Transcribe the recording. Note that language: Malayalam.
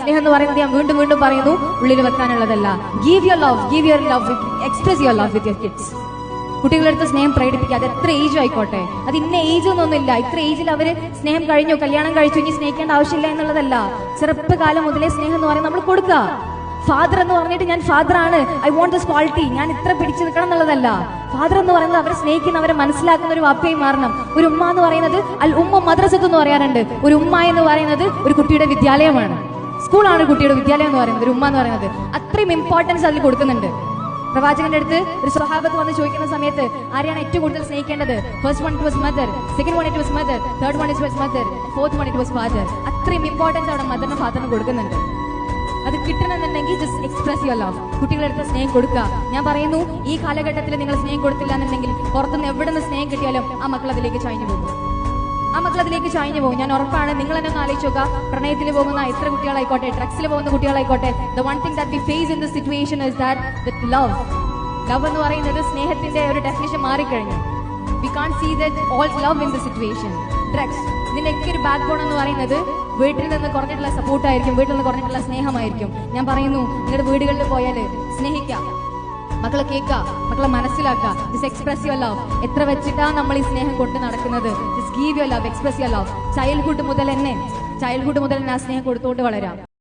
സ്നേഹം എന്ന് പറയുന്നത് ഞാൻ വീണ്ടും വീണ്ടും പറയുന്നു, ഉള്ളിൽ വെക്കാനുള്ളതല്ല. Give your love, express your love with your kids. കുട്ടികളെടുത്ത് സ്നേഹം പ്രകടിപ്പിക്കുക. അത് എത്ര ഏജ് ആയിക്കോട്ടെ, അത് ഇന്ന ഏജ് ഒന്നുമില്ല. ഇത്ര ഏജിൽ അവര് സ്നേഹം കഴിഞ്ഞു, കല്യാണം കഴിച്ചു, ഇനി സ്നേഹിക്കേണ്ട ആവശ്യമില്ല എന്നുള്ളതല്ല. ചെറുപ്പകാലം മുതലേ സ്നേഹം എന്ന് പറയുന്നത് നമ്മൾ കൊടുക്കുക. ഫാദർ എന്ന് പറഞ്ഞിട്ട് ഞാൻ ഫാദർ ആണ്, ഐ വോണ്ട് ദിസ് ക്വാളിറ്റി, ഞാൻ ഇത്ര പിടിച്ചു നിൽക്കണം എന്നുള്ളതല്ല. ഫാദർ എന്ന് പറയുന്നത് അവരെ സ്നേഹിക്കുന്ന, അവരെ മനസ്സിലാക്കുന്ന ഒരു വാപ്പയായി മാറണം. ഒരു ഉമ്മ എന്ന് പറയുന്നത് അൽ ഉമ്മ മദ്രസത്ത് എന്ന് പറയാറുണ്ട്. ഒരു ഉമ്മ എന്ന് പറയുന്നത് ഒരു കുട്ടിയുടെ വിദ്യാലയമാണ്, സ്കൂളാണ് കുട്ടിയുടെ വിദ്യാലയം എന്ന് പറയുന്നത്. ഒരു ഉമ്മ എന്ന് പറയുന്നത് അത്രയും ഇമ്പോർട്ടൻസ് അതിൽ കൊടുക്കുന്നുണ്ട്. പ്രവാചകന്റെ അടുത്ത് ഒരു സ്വഹാബത്ത് വന്ന് ചോദിക്കുന്ന സമയത്ത് ആരെയാണ് ഏറ്റവും കൂടുതൽ സ്നേഹിക്കേണ്ടത്? First one it was mother, second one it was mother, third one it was mother, fourth one it was father. അത്രയും ഇമ്പോർട്ടൻസ് അവിടെ മദറിനും ഫാദറിനും കൊടുക്കുന്നുണ്ട്. അത് കിട്ടണമെന്നുണ്ടെങ്കിൽ ജസ്റ്റ് എക്സ്പ്രസ് യുവർ ലവ്. കുട്ടികളെടുത്ത് സ്നേഹം കൊടുക്കുക. ഞാൻ പറയുന്നു, ഈ കാലഘട്ടത്തിൽ നിങ്ങൾ സ്നേഹം കൊടുത്തില്ല എന്നുണ്ടെങ്കിൽ പുറത്തുനിന്ന് എവിടെ നിന്ന് സ്നേഹം കിട്ടിയാലും ആ മക്കൾ അതിലേക്ക് ചായഞ്ഞു പോകും. ഞാൻ ഉറപ്പാണ്. നിങ്ങൾ തന്നെ ഒന്ന് ആലോചിച്ച് നോക്കുക, പ്രണയത്തിൽ പോകുന്ന എത്ര കുട്ടികളായിക്കോട്ടെ, ഡ്രഗ്സിൽ പോകുന്ന കുട്ടികളായിക്കോട്ടെ, the one thing that we face in this situation is that love എന്ന് പറയുന്നത് സ്നേഹത്തിന്റെ ഒരു ഡെഫിനിഷൻ മാറിക്കഴിഞ്ഞു. We can see that all love in the situation. Drugs ഇതിന്റെയൊക്കെ ഒരു ബാക്ക് ബോൺ എന്ന് പറയുന്നത് വീട്ടിൽ നിന്ന് കുറഞ്ഞിട്ടുള്ള സപ്പോർട്ടായിരിക്കും, വീട്ടിൽ നിന്ന് കുറഞ്ഞിട്ടുള്ള സ്നേഹമായിരിക്കും. ഞാൻ പറയുന്നു, നിങ്ങളുടെ വീടുകളിൽ പോയാൽ സ്നേഹിക്കാം, മക്കളെ കേൾക്കുക, മക്കളെ മനസ്സിലാക്കുക. Just express your love. എത്ര വെച്ചിട്ടാ നമ്മൾ ഈ സ്നേഹം കൊണ്ട് നടക്കുന്നത്? Just give your love, express your love. Childhood മുതൽ തന്നെ ആ സ്നേഹം കൊടുത്തുകൊണ്ട് വളരാം.